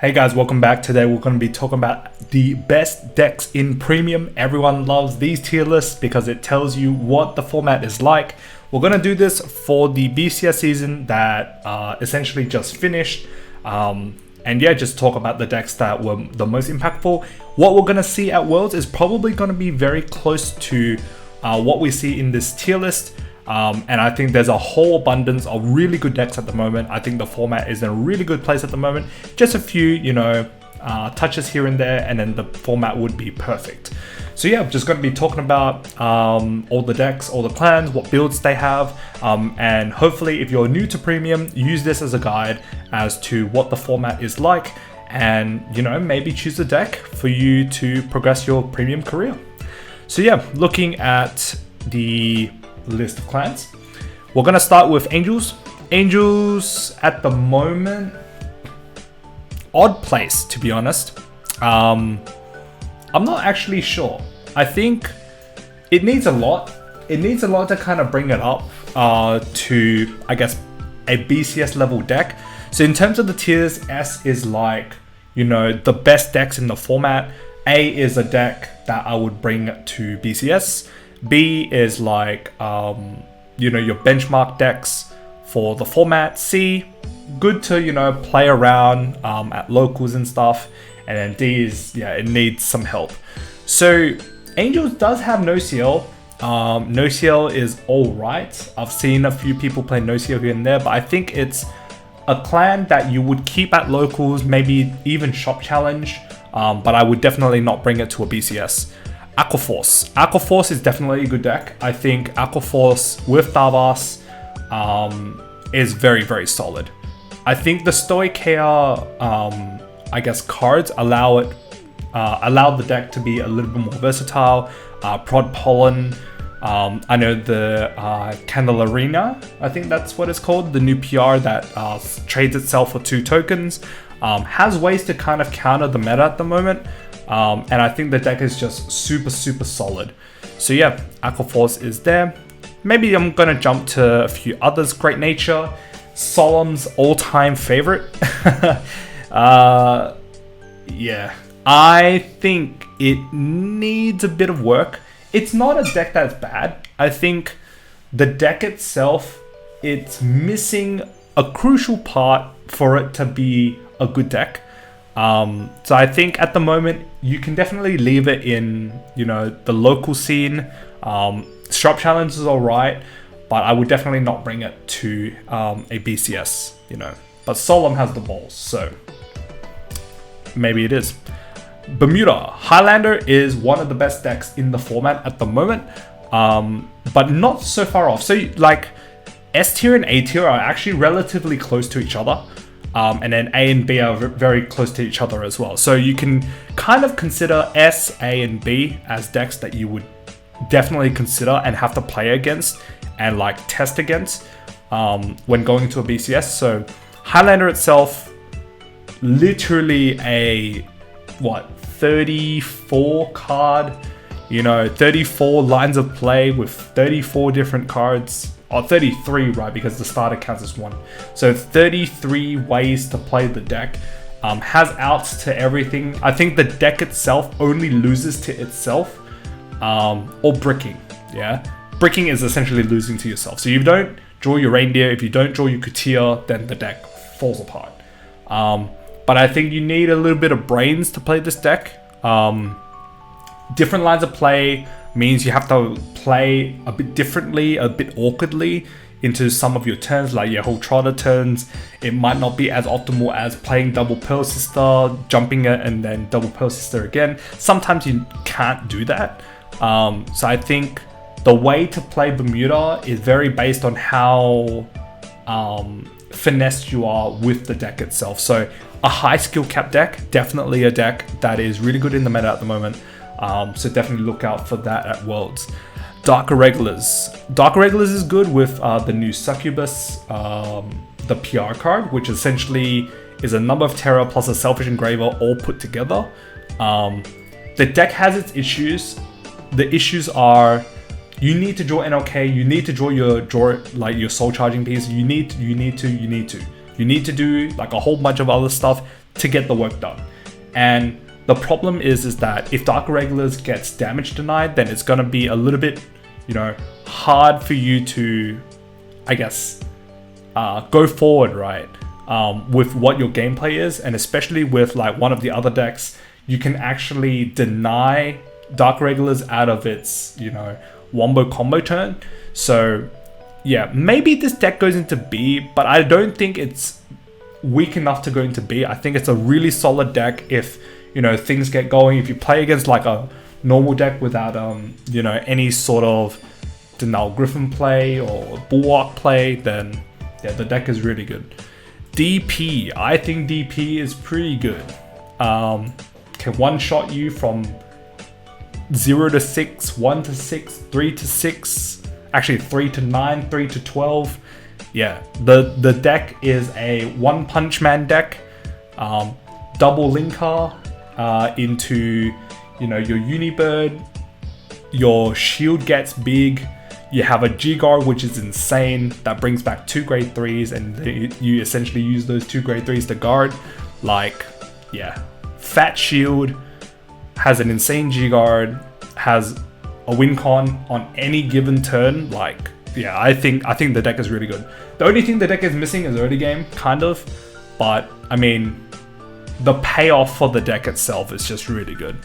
Hey guys, welcome back. Today we're going to be talking about the best decks in Premium. Everyone loves these tier lists because it tells you what the format is like. We're going to do this for the BCS season that essentially just finished. And yeah, just talk about the decks that were the most impactful. What we're going to see at Worlds is probably going to be very close to what we see in this tier list. And I think there's a whole abundance of really good decks at the moment. I think the format is in a really good place at the moment. Just a few, touches here and there, and then the format would be perfect. So yeah, I'm just going to be talking about all the decks, all the clans, what builds they have, and hopefully if you're new to Premium, use this as a guide as to what the format is like, and maybe choose a deck for you to progress your Premium career. So yeah, looking at the list of clans, we're gonna start with Angels. Angels at the moment, odd place to be honest. I'm not actually sure. I think it needs a lot. It needs a lot to kind of bring it up to, I guess, a BCS level deck. So in terms of the tiers, S is like, the best decks in the format. A is a deck that I would bring to BCS. B is like, your benchmark decks for the format. C, good to, play around at locals and stuff. And then D is, it needs some help. So Angels does have no CL. No CL is all right. I've seen a few people play no CL here and there, but I think it's a clan that you would keep at locals, maybe even shop challenge. But I would definitely not bring it to a BCS. Aquaforce. Aquaforce is definitely a good deck. I think Aquaforce with Davos is very, very solid. I think the Stoicheia, cards allow the deck to be a little bit more versatile. Prod Pollen. I know the Candelarina, I think that's what it's called. The new PR that trades itself for 2 tokens. Has ways to kind of counter the meta at the moment. And I think the deck is just super, super solid. So yeah, Aquaforce is there. Maybe I'm going to jump to a few others. Great Nature. Solemn's all-time favorite. Yeah, I think it needs a bit of work. It's not a deck that's bad. I think the deck itself, it's missing a crucial part for it to be a good deck. So I think at the moment you can definitely leave it in, the local scene. Shop challenge is alright, but I would definitely not bring it to a BCS, But Solemn has the balls, so maybe it is. Bermuda. Highlander is one of the best decks in the format at the moment, but not so far off. So like S tier and A tier are actually relatively close to each other. And then A and B are very close to each other as well. So you can kind of consider S, A, and B as decks that you would definitely consider and have to play against and like test against when going to a BCS. So Highlander itself, literally a 34 card, 34 lines of play with 34 different cards. Or 33, right, because the starter counts as 1. So 33 ways to play the deck. Has outs to everything. I think the deck itself only loses to itself. Or bricking, yeah? Bricking is essentially losing to yourself. So you don't draw your reindeer, if you don't draw your coutier, then the deck falls apart. But I think you need a little bit of brains to play this deck. Different lines of play means you have to play a bit differently, a bit awkwardly into some of your turns, like your whole trotter turns. It might not be as optimal as playing double Pearl Sister, jumping it, and then double Pearl Sister again. Sometimes you can't do that. So I think the way to play Bermuda is very based on how finessed you are with the deck itself. So a high skill cap deck, definitely a deck that is really good in the meta at the moment. So definitely look out for that at Worlds. Dark Irregulars. Dark Irregulars is good with the new Succubus, the PR card, which essentially is a number of terror plus a selfish engraver all put together. The deck has its issues. The issues are you need to draw NLK, you need to draw your soul charging piece, you need to do like a whole bunch of other stuff to get the work done. And the problem is that if Dark Regulars gets damage denied, then it's going to be a little bit, hard for you to, I guess, go forward, right? With what your gameplay is, and especially with like one of the other decks, you can actually deny Dark Regulars out of its, wombo combo turn. So yeah, maybe this deck goes into B, but I don't think it's weak enough to go into B. I think it's a really solid deck if, things get going. If you play against like a normal deck without, any sort of Denial Griffin play or Bulwark play, then yeah, the deck is really good. DP, I think DP is pretty good. Can one-shot you from 0 to 6, 1 to 6, 3 to 6, actually 3 to 9, 3 to 12. Yeah, the deck is a One Punch Man deck, double linker into, your Unibird, your shield gets big, you have a G-Guard, which is insane, that brings back 2 grade 3s, and you essentially use those 2 grade 3s to guard. Like, yeah, fat shield, has an insane G-Guard, has a win con on any given turn. Like, yeah, I think the deck is really good. The only thing the deck is missing is early game, kind of, but I mean, the payoff for the deck itself is just really good.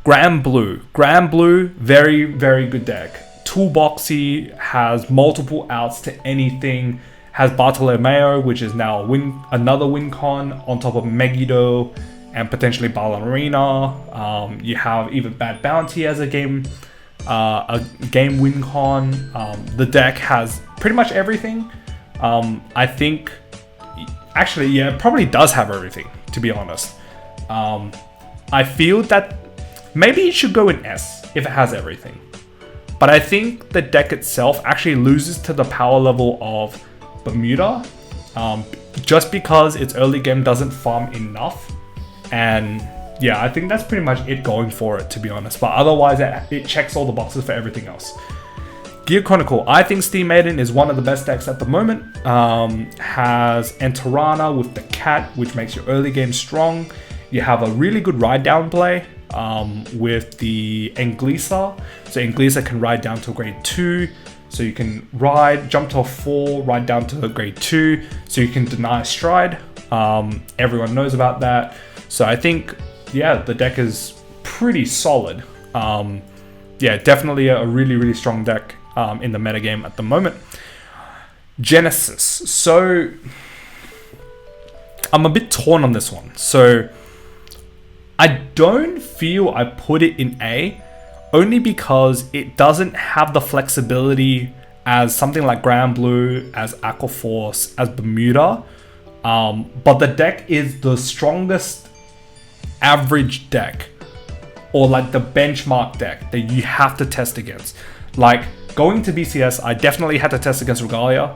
Grand Blue, very, very good deck. Toolboxy, has multiple outs to anything, has Bartolomeo, which is now another win con on top of Megiddo and potentially Ballerina. You have even Bad Bounty as a game win con. The deck has pretty much everything. I think, actually, yeah, it probably does have everything, to be honest. I feel that maybe it should go in S if it has everything. But I think the deck itself actually loses to the power level of Bermuda, just because its early game doesn't farm enough. And yeah, I think that's pretty much it going for it, to be honest. But otherwise, it checks all the boxes for everything else. Gear Chronicle, I think Steam Maiden is one of the best decks at the moment. Has Enterana with the cat, which makes your early game strong. You have a really good ride down play with the Anglisa. So Anglisa can ride down to a grade 2. So you can jump to a 4, ride down to a grade 2. So you can deny stride. Everyone knows about that. So I think, yeah, the deck is pretty solid. Yeah, definitely a really, really strong deck in the metagame at the moment. Genesis. So I'm a bit torn on this one. So I don't feel I put it in A, only because it doesn't have the flexibility as something like Grand Blue, as Aquaforce, as Bermuda. But the deck is the strongest average deck, or like the benchmark deck that you have to test against. Like going to BCS, I definitely had to test against Regalia.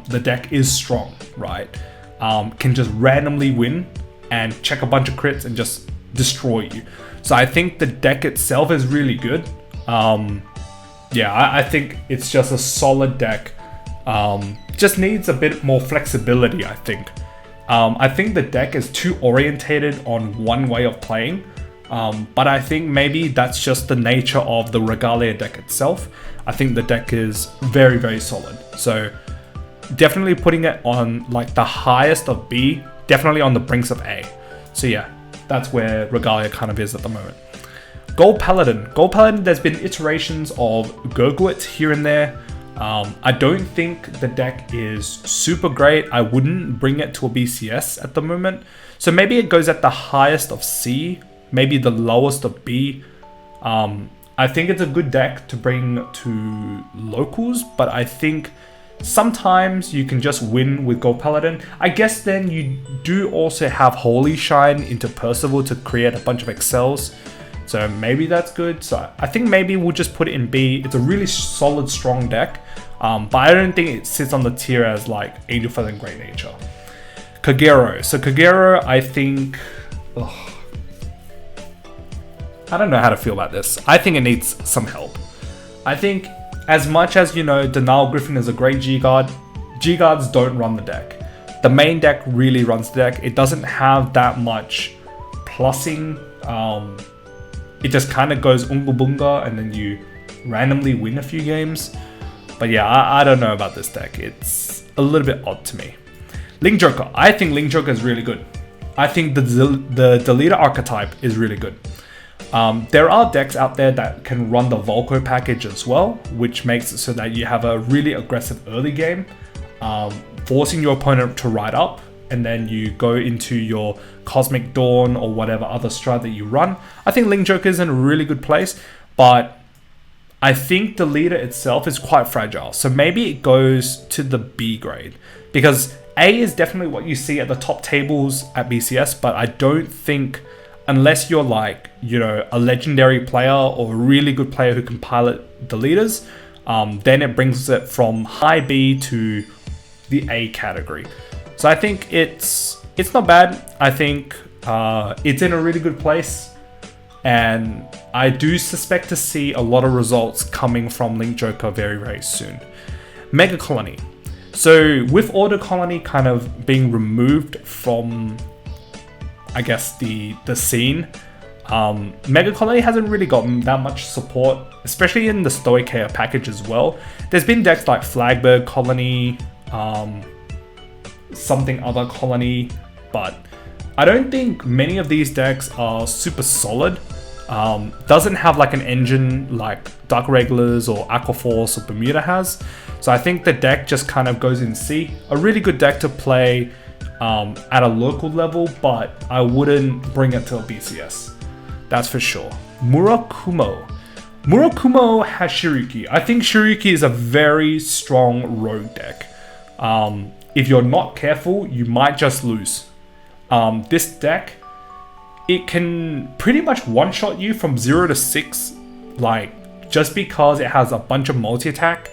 The deck is strong, right? Can just randomly win and check a bunch of crits and just destroy you. So I think the deck itself is really good. Yeah, I think it's just a solid deck. Just needs a bit more flexibility, I think. I think the deck is too orientated on one way of playing. But I think maybe that's just the nature of the Regalia deck itself. I think the deck is very, very solid. So definitely putting it on like the highest of B, definitely on the brinks of A. So yeah, that's where Regalia kind of is at the moment. Gold Paladin. Gold Paladin, there's been iterations of Gurgwit here and there. I don't think the deck is super great. I wouldn't bring it to a BCS at the moment. So maybe it goes at the highest of C, maybe the lowest of B. I think it's a good deck to bring to locals, but I think sometimes you can just win with Gold Paladin. I guess then you do also have Holy Shine into Percival to create a bunch of excels. So maybe that's good. So I think maybe we'll just put it in B. It's a really solid, strong deck. But I don't think it sits on the tier as like Angel Feather and Great Nature. Kagero. So Kagero, I think... I don't know how to feel about this. I think it needs some help. I think as much as, Denial Griffin is a great G-Guard, G-Guards don't run the deck. the main deck really runs the deck. It doesn't have that much plussing. It just kind of goes unga bunga and then you randomly win a few games. But yeah, I don't know about this deck. It's a little bit odd to me. Link Joker. I think Link Joker is really good. I think the Deleter archetype is really good. There are decks out there that can run the Volko package as well, which makes it so that you have a really aggressive early game, forcing your opponent to ride up, and then you go into your Cosmic Dawn or whatever other strat that you run. I think Link Joker is in a really good place, but I think the leader itself is quite fragile. So maybe it goes to the B grade, because A is definitely what you see at the top tables at BCS, but I don't think, unless you're like, you know, a legendary player or a really good player who can pilot the leaders, then it brings it from high B to the A category. So I think it's not bad. I think it's in a really good place, and I do suspect to see a lot of results coming from Link Joker very, very soon. Mega Colony. So with Order Colony kind of being removed from, I guess, the scene, Mega Colony hasn't really gotten that much support, especially in the Stoicheia package as well. There's been decks like Flagberg Colony, something other Colony, but I don't think many of these decks are super solid. Doesn't have like an engine like Dark Regulars or Aquaforce or Bermuda has. So I think the deck just kind of goes in C. A really good deck to play at a local level, but I wouldn't bring it to a BCS. That's for sure. Murakumo. Murakumo has Shiruki. I think Shiruki is a very strong rogue deck. If you're not careful, you might just lose. This deck, it can pretty much one-shot you from 0 to 6, like, just because it has a bunch of multi-attack.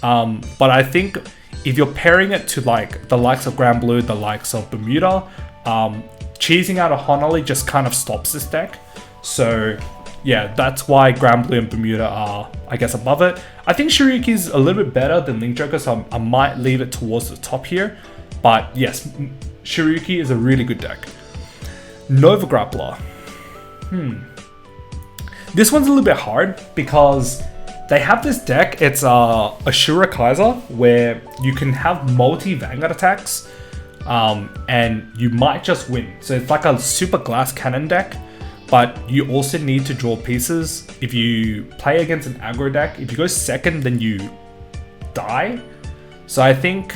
But I think if you're pairing it to like the likes of Grand Blue, the likes of Bermuda, cheesing out a Honolly just kind of stops this deck. So yeah, that's why Grand Blue and Bermuda are, I guess, above it. I think Shiruki's a little bit better than Link Joker, so I might leave it towards the top here. But yes, Shiruki is a really good deck. Nova Grappler. This one's a little bit hard because they have this deck. It's Ashura Kaiser, where you can have multi Vanguard attacks, and you might just win. So it's like a super glass cannon deck, but you also need to draw pieces. If you play against an aggro deck, if you go second, then you die. So I think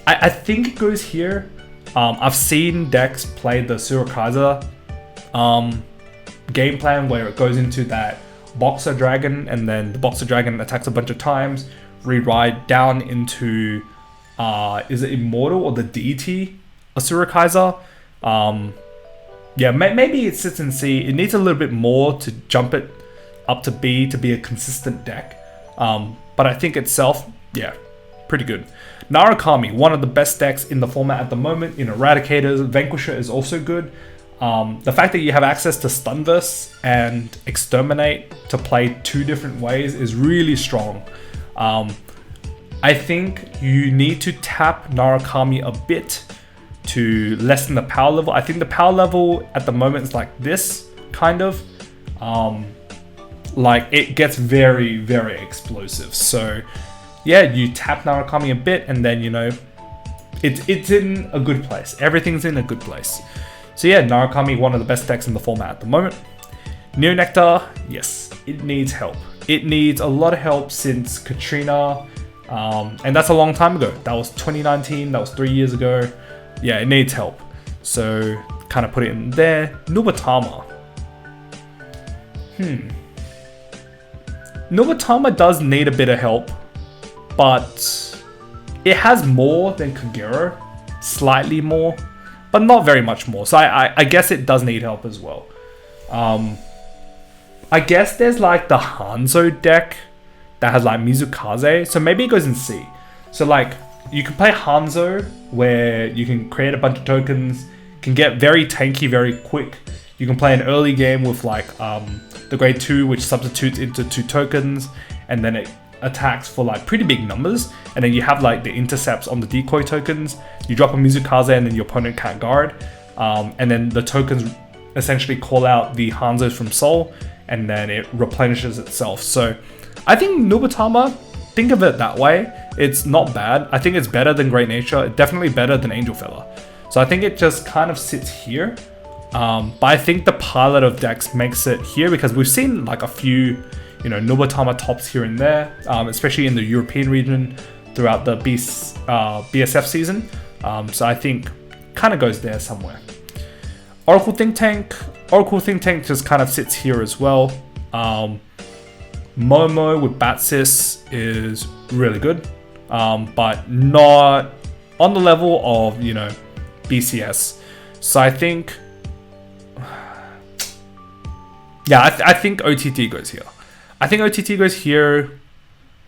I think it goes here. I've seen decks play the Surakaza game plan where it goes into that Boxer Dragon, and then the Boxer Dragon attacks a bunch of times, re-ride down into is it Immortal or the Deity Asura Kaiser? Yeah, maybe it sits in C. It needs a little bit more to jump it up to B to be a consistent deck. But I think itself, yeah, pretty good. Narukami, one of the best decks in the format at the moment. In Eradicators, Vanquisher is also good. The fact that you have access to Stunverse and Exterminate to play two different ways is really strong. I think you need to tap Narukami a bit to lessen the power level. I think the power level at the moment is like this, kind of. Like it gets very, very explosive. So yeah, you tap Narukami a bit and then, you know, it's in a good place. Everything's in a good place. So yeah, Narukami, one of the best decks in the format at the moment. Neo Nectar, yes, it needs help. It needs a lot of help since Katrina, and that's a long time ago. That was 2019, that was 3 years ago. Yeah, it needs help. So kind of put it in there. Nubatama. Nubatama does need a bit of help, but it has more than Kagero, slightly more, but not very much more. So I guess it does need help as well. I guess there's like the Hanzo deck that has like Mizukaze, so maybe it goes in C. So like you can play Hanzo where you can create a bunch of tokens, can get very tanky very quick. You can play an early game with like the grade 2, which substitutes into 2 tokens, and then it attacks for like pretty big numbers, and then you have like the intercepts on the decoy tokens. You drop a Mizukaze and then your opponent can't guard, and then the tokens essentially call out the Hanzos from Soul, and then it replenishes itself. So I think Nubatama, think of it that way, it's not bad. I think it's better than Great Nature, definitely better than Angel Feather. So I think it just kind of sits here. But I think the pilot of decks makes it here because we've seen like a few, you know, Nubatama tops here and there, especially in the European region throughout the BSF season. So I think kind of goes there somewhere. Oracle Think Tank just kind of sits here as well. Momo with Batsis is really good, but not on the level of, you know, BCS. So I think, yeah, I think OTT goes here. I think OTT goes here.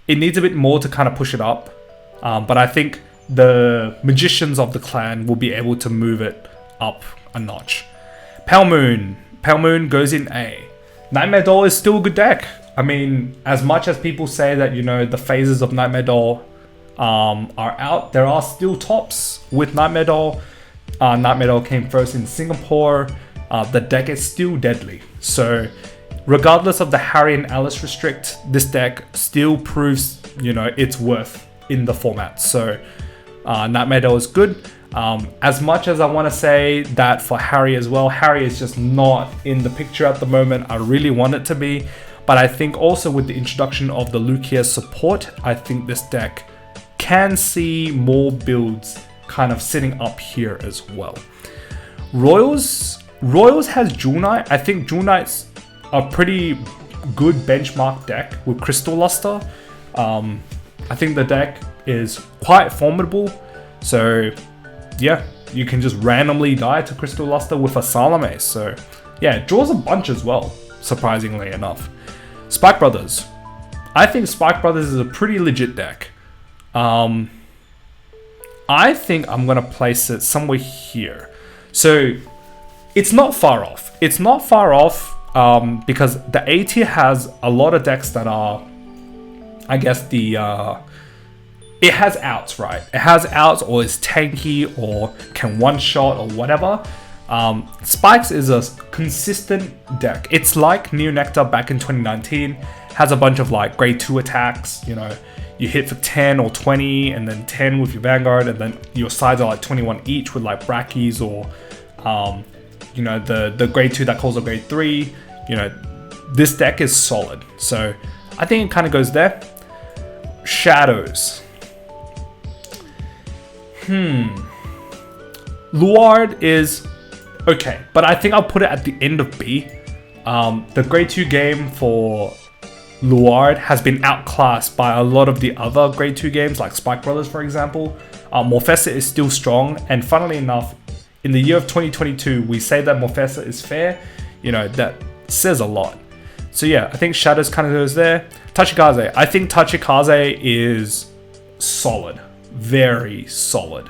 It needs a bit more to kind of push it up, but I think the Magicians of the clan will be able to move it up a notch. Pale Moon goes in A. Nightmare Doll is still a good deck. I mean, as much as people say that, you know, the phases of Nightmare Doll are out, there are still tops with Nightmare Doll. Nightmare Doll came first in Singapore. The deck is still deadly. So regardless of the Harry and Alice restrict, this deck still proves, you know, its worth in the format. So Nightmare Doll is good. As much as I want to say that for Harry as well, Harry is just not in the picture at the moment. I really want it to be. But I think also with the introduction of the Lukia support, I think this deck can see more builds kind of sitting up here as well. Royals has Jewel Knight. I think Jewel Knight's a pretty good benchmark deck with Crystal Luster. I think the deck is quite formidable. So yeah, you can just randomly die to Crystal Luster with a Salome. So yeah, it draws a bunch as well, surprisingly enough. Spike Brothers. I think Spike Brothers is a pretty legit deck. I think I'm going to place it somewhere here. So it's not far off. It's not far off because the A tier has a lot of decks that are, I guess, it has outs, right? It has outs, or is tanky, or can one-shot, or whatever. Spikes is a consistent deck. It's like Neo Nectar back in 2019. Has a bunch of like grade 2 attacks. You know, you hit for 10 or 20, and then 10 with your Vanguard, and then your sides are like 21 each with like Brackies, or you know, the grade 2 that calls a grade 3. You know, this deck is solid. So I think it kind of goes there. Shadows. Luard is okay, but I think I'll put it at the end of B. The grade 2 game for Luard has been outclassed by a lot of the other grade 2 games, like Spike Brothers, for example. Morpheus is still strong, and funnily enough, in the year of 2022, we say that Morpheus is fair. You know, that says a lot. So yeah, I think Shadows kind of goes there. Tachikaze. I think Tachikaze is solid. Very solid.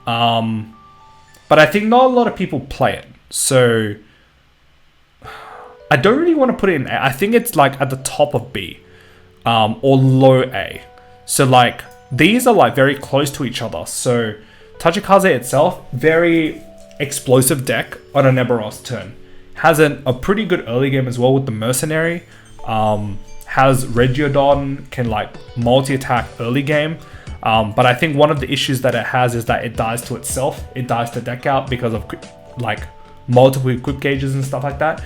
But I think not a lot of people play it. So I don't really want to put it in A. I think it's like at the top of B, or low A. So like these are like very close to each other. So Tachikaze itself, very explosive deck on a Neberos turn. Has a pretty good early game as well with the Mercenary. Has Regiodon, can like multi-attack early game. But I think one of the issues that it has is that it dies to itself. It dies to deck out because of like multiple equip gauges and stuff like that.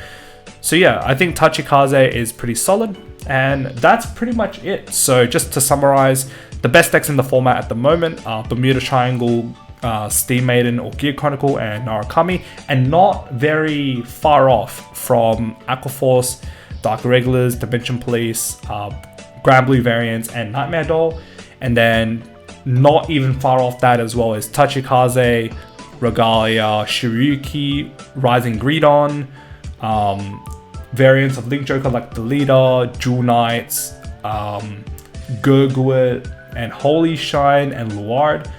So yeah, I think Tachikaze is pretty solid, and that's pretty much it. So just to summarize, the best decks in the format at the moment are Bermuda Triangle, Steam Maiden or Gear Chronicle, and Narukami, and not very far off from Aquaforce, Dark Irregulars, Dimension Police, Grand Blue variants, and Nightmare Doll. And then not even far off that as well as Tachikaze, Regalia, Shiryuki, Rising Greedon, variants of Link Joker like the Leader, Jewel Knights, Gurguit, and Holy Shine, and Luard.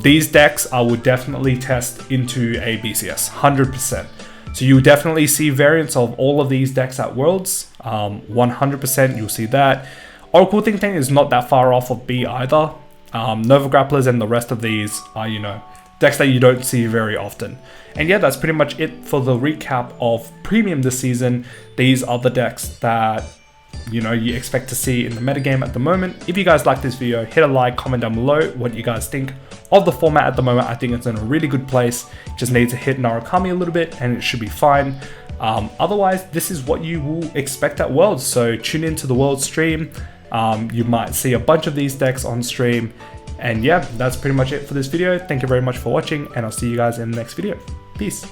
These decks I would definitely test into a BCS, 100%. So you definitely see variants of all of these decks at Worlds, 100% you'll see that. Oracle Think Tank is not that far off of B either. Nova Grapplers and the rest of these are, you know, decks that you don't see very often. And yeah, that's pretty much it for the recap of Premium this season. These are the decks that, you know, you expect to see in the metagame at the moment. If you guys like this video, hit a like, comment down below what you guys think of the format at the moment. I think it's in a really good place. Just need to hit Narukami a little bit and it should be fine. Otherwise, this is what you will expect at Worlds. So tune into the World stream. You might see a bunch of these decks on stream. And yeah, that's pretty much it for this video. Thank you very much for watching, and I'll see you guys in the next video. Peace.